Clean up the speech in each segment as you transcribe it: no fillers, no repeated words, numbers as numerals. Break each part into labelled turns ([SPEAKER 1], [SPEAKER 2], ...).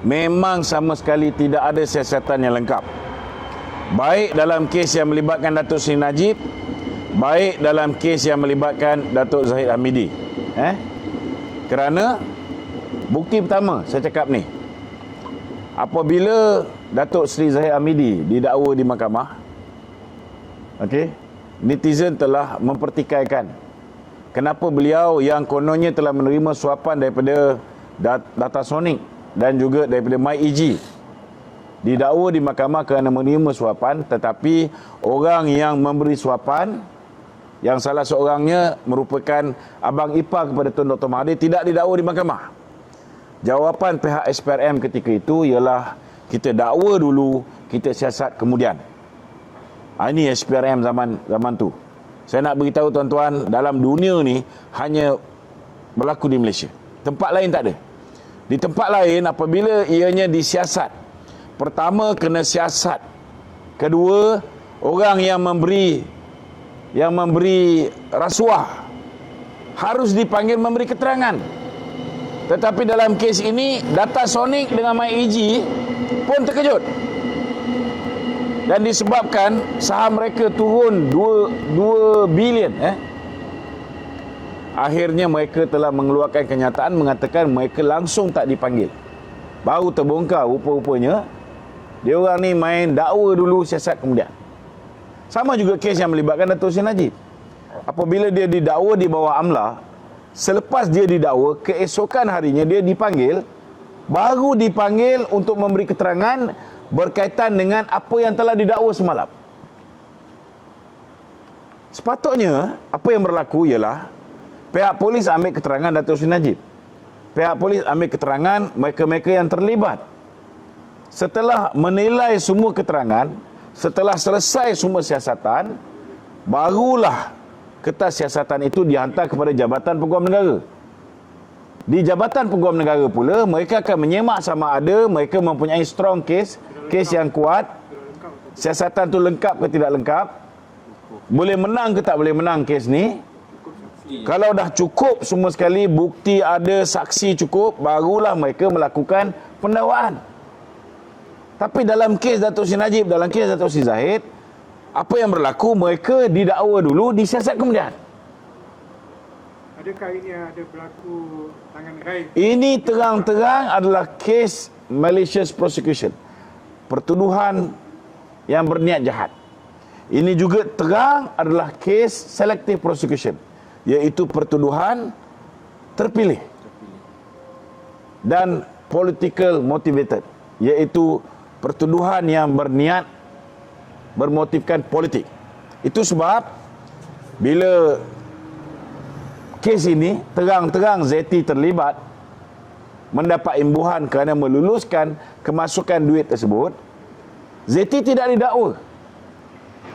[SPEAKER 1] memang sama sekali tidak ada siasatan yang lengkap. Baik dalam kes yang melibatkan Datuk Seri Najib, baik dalam kes yang melibatkan Datuk Zahid Hamidi. Kerana bukti pertama saya cakap ni, apabila Datuk Seri Zahid Hamidi didakwa di mahkamah, netizen telah mempertikaikan kenapa beliau yang kononnya telah menerima suapan daripada Datasonic dan juga daripada MyEG didakwa di mahkamah kerana menerima suapan, tetapi orang yang memberi suapan, yang salah seorangnya merupakan abang ipar kepada Tun Dr. Mahathir, tidak didakwa di mahkamah. Jawapan pihak SPRM ketika itu ialah kita dakwa dulu, kita siasat kemudian. Ini SPRM zaman tu. Saya nak beritahu tuan-tuan, dalam dunia ni hanya berlaku di Malaysia. Tempat lain tak ada. Di tempat lain apabila ianya disiasat, pertama kena siasat, kedua orang yang memberi rasuah harus dipanggil memberi keterangan. Tetapi dalam kes ini Datasonic dengan MyEG pun terkejut. Dan disebabkan saham mereka turun 2 bilion, akhirnya mereka telah mengeluarkan kenyataan mengatakan mereka langsung tak dipanggil. Baru terbongkar rupa-rupanya dia orang ni main dakwa dulu, siasat kemudian. Sama juga kes yang melibatkan Datuk Seri Najib. Apabila dia didakwa di bawah AMLA, selepas dia didakwa, keesokan harinya dia dipanggil, baru dipanggil untuk memberi keterangan berkaitan dengan apa yang telah didakwa semalam. Sepatutnya apa yang berlaku ialah pihak polis ambil keterangan Datuk Seri Najib, pihak polis ambil keterangan mereka-mereka yang terlibat. Setelah menilai semua keterangan, setelah selesai semua siasatan, barulah kertas siasatan itu dihantar kepada Jabatan Peguam Negara. Di Jabatan Peguam Negara pula, mereka akan menyemak sama ada mereka mempunyai strong case yang kuat, siasatan tu lengkap ke tidak lengkap, boleh menang ke tak boleh menang kes ni. Kalau dah cukup semua sekali, bukti ada, saksi cukup, barulah mereka melakukan pendakwaan. Tapi dalam kes Datuk Seri Najib, dalam kes Datuk Seri Zahid, apa yang berlaku, mereka didakwa dulu, disiasat kemudian.
[SPEAKER 2] Adakah ini ada berlaku tangan raib?
[SPEAKER 1] Ini terang-terang adalah kes malicious prosecution, pertuduhan yang berniat jahat. Ini juga terang adalah kes selective prosecution, iaitu pertuduhan terpilih dan political motivated, iaitu pertuduhan yang berniat bermotifkan politik. Itu sebab bila kes ini terang-terang ZT terlibat, mendapat imbuhan kerana meluluskan kemasukan duit tersebut, ZT tidak didakwa.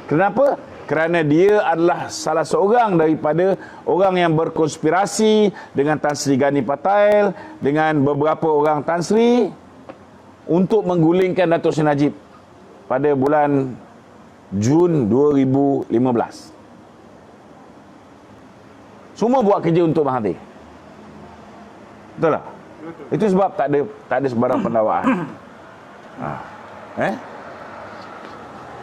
[SPEAKER 1] Kenapa? Kerana dia adalah salah seorang daripada orang yang berkonspirasi dengan Tan Sri Gani Patail, dengan beberapa orang Tan Sri untuk menggulingkan Datuk Seri Najib pada bulan Jun 2015. Semua buat kerja untuk Mahathir. Betul tak? Betul. Itu sebab tak ada sebarang pendakwaan.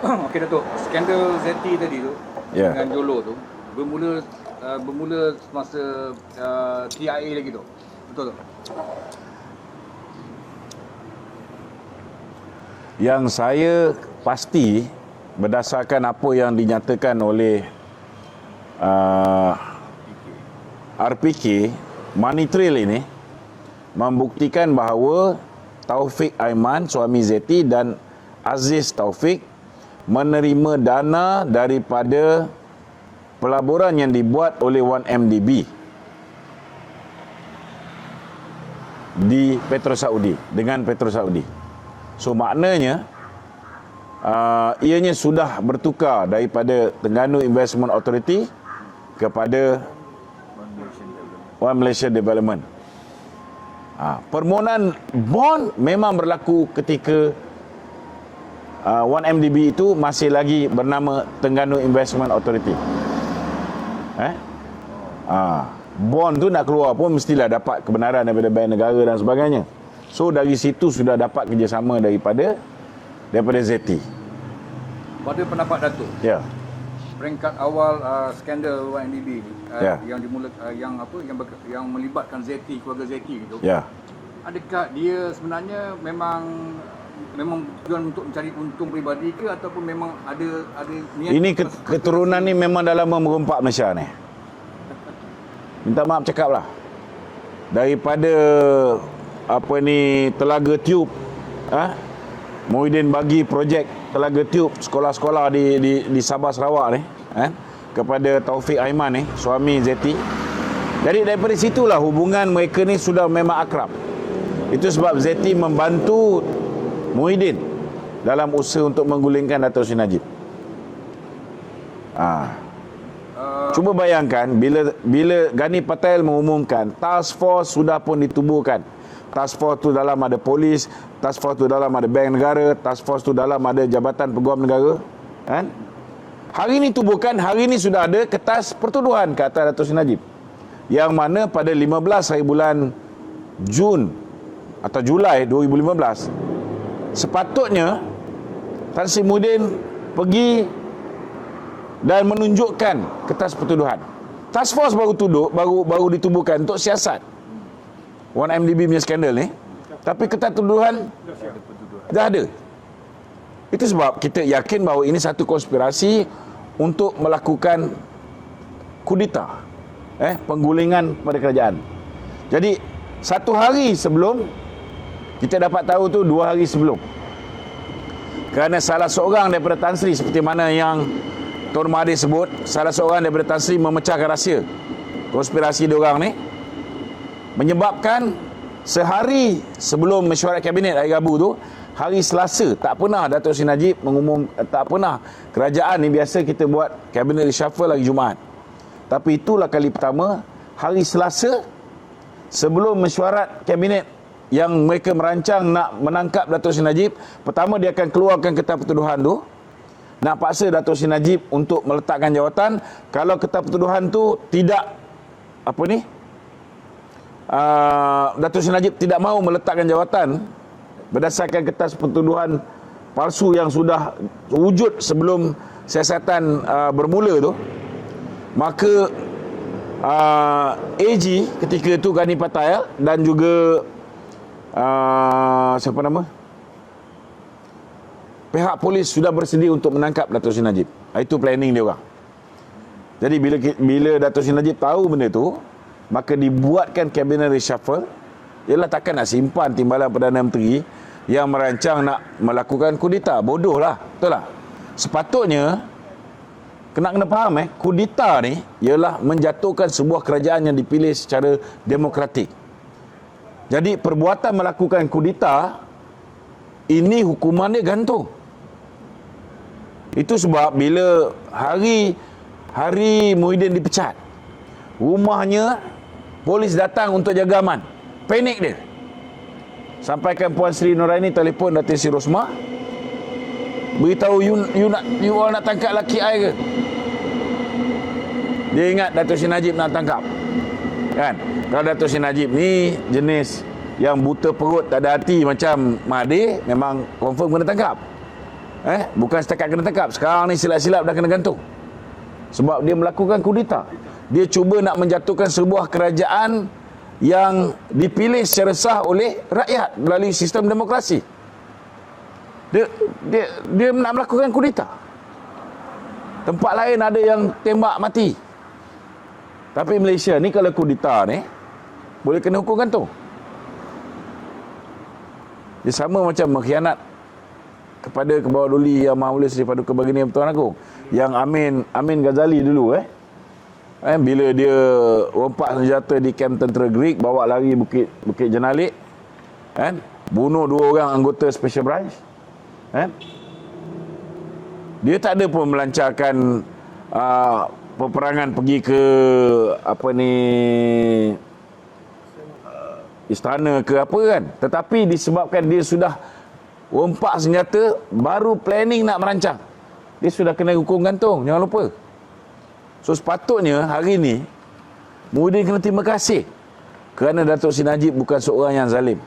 [SPEAKER 3] Okey Datuk, skandal ZT tadi tu, dengan Jolo tu bermula semasa TIA lagi tu. Betul tak?
[SPEAKER 1] Yang saya pasti berdasarkan apa yang dinyatakan oleh RPK, Money Trail ini membuktikan bahawa Taufik Aiman, suami Zeti, dan Aziz Taufik menerima dana daripada pelaburan yang dibuat oleh 1MDB di Petro Saudi, dengan Petro Saudi. So maknanya ianya sudah bertukar daripada Terengganu Investment Authority kepada One Malaysia Development. Permohonan bond memang berlaku ketika 1MDB itu masih lagi bernama Terengganu Investment Authority. Bond tu nak keluar pun mestilah dapat kebenaran daripada bank negara dan sebagainya. So dari situ sudah dapat kerjasama daripada ZT.
[SPEAKER 3] Pada pendapat Datuk,
[SPEAKER 1] Ya.
[SPEAKER 3] peringkat awal skandal YNDB ni
[SPEAKER 1] Ya.
[SPEAKER 3] yang yang melibatkan ZT, keluarga ZT gitu.
[SPEAKER 1] Ya.
[SPEAKER 3] Adakah dia sebenarnya memang tujuan untuk mencari untung peribadi ke ataupun memang ada niat
[SPEAKER 1] Ini keturunan ni memang dah lama merompak Malaysia ni. Minta maaf cakap lah. Daripada Telaga Tube, Muhyiddin bagi projek Telaga Tube sekolah-sekolah di Sabah Sarawak ni, kepada Taufik Aiman ni, suami Zeti. Jadi daripada situlah hubungan mereka ni sudah memang akrab. Itu sebab Zeti membantu Muhyiddin dalam usaha untuk menggulingkan Dato' Seri Najib. Cuba bayangkan bila Gani Patel mengumumkan task force sudah pun ditubuhkan. Task force tu dalam ada polis, task force tu dalam ada bank negara, task force tu dalam ada Jabatan Peguam Negara, kan? Hari ini tubuhkan, hari ini sudah ada kertas pertuduhan ke atas Dato' Seri Najib. Yang mana pada 15 hari bulan Jun atau Julai 2015 sepatutnya Tan Sri Muhyiddin pergi dan menunjukkan kertas pertuduhan. Task force baru ditubuhkan untuk siasat 1MDB punya skandal ni. Tapi kertas pertuduhan dah ada. Itu sebab kita yakin bahawa ini satu konspirasi untuk melakukan kudeta, penggulingan pada kerajaan. Jadi satu hari sebelum, kita dapat tahu tu 2 hari sebelum, kerana salah seorang daripada Tan Sri, seperti mana yang Tuan Mahathir sebut, salah seorang daripada Tan Sri memecahkan rahsia konspirasi diorang ni, menyebabkan sehari sebelum mesyuarat kabinet hari Rabu tu, hari Selasa, tak pernah Dato' Seri Najib tak pernah kerajaan ni, biasa kita buat kabinet reshuffle hari Jumaat. Tapi itulah kali pertama, hari Selasa sebelum mesyuarat kabinet yang mereka merancang nak menangkap Dato' Seri Najib. Pertama dia akan keluarkan kertas pertuduhan tu, nak paksa Dato' Seri Najib untuk meletakkan jawatan. Kalau kertas pertuduhan tu tidak Dato' Seri Najib tidak mahu meletakkan jawatan berdasarkan kertas pertuduhan palsu yang sudah wujud sebelum siasatan bermula tu, maka AG ketika itu Gani Patel dan juga pihak polis sudah bersedia untuk menangkap Dato' Seri Najib. Itu planning dia orang. Jadi bila Dato' Seri Najib tahu benda tu, maka dibuatkan kabinet reshuffle. Ialah takkan nak simpan timbalan Perdana Menteri yang merancang nak melakukan kudeta. Bodoh lah, betul lah. Sepatutnya kena faham, kudeta ni ialah menjatuhkan sebuah kerajaan yang dipilih secara demokratik. Jadi perbuatan melakukan kudeta ini hukuman dia gantung. Itu sebab bila hari Muhyiddin dipecat, rumahnya polis datang untuk jaga aman. Panik dia. Sampaikan Puan Sri Nuraini telefon Datin Sri Rosmah, beritahu you all nak tangkap laki I ke? Dia ingat Dato' Seri Najib nak tangkap, kan? Kalau Dato' Seri Najib ni jenis yang buta perut, tak ada hati macam Mahathir, memang confirm kena tangkap. Bukan setakat kena tangkap, sekarang ni silap-silap dah kena gantung. Sebab dia melakukan kudeta. Dia cuba nak menjatuhkan sebuah kerajaan yang dipilih secara sah oleh rakyat melalui sistem demokrasi. Dia nak melakukan kudeta. Tempat lain ada yang tembak mati. Tapi Malaysia ni kalau kudeta ni boleh kena hukum gantung. Dia sama macam mengkhianat kepada Kebawah Duli Yang Maha Mulia Seri Paduka Baginda Pertuan Agong, yang Amin Ghazali dulu bila dia rompak senjata di kamp tentera Greek, bawa lari Bukit Jenalik, bunuh 2 orang anggota Special Branch. Dia tak ada pun melancarkan peperangan pergi ke istana ke apa kan. Tetapi disebabkan dia sudah rompak senjata, baru planning nak merancang, dia sudah kena hukum gantung, jangan lupa. So sepatutnya hari ni Muhyiddin kena terima kasih kerana Dato' Seri Najib bukan seorang yang zalim.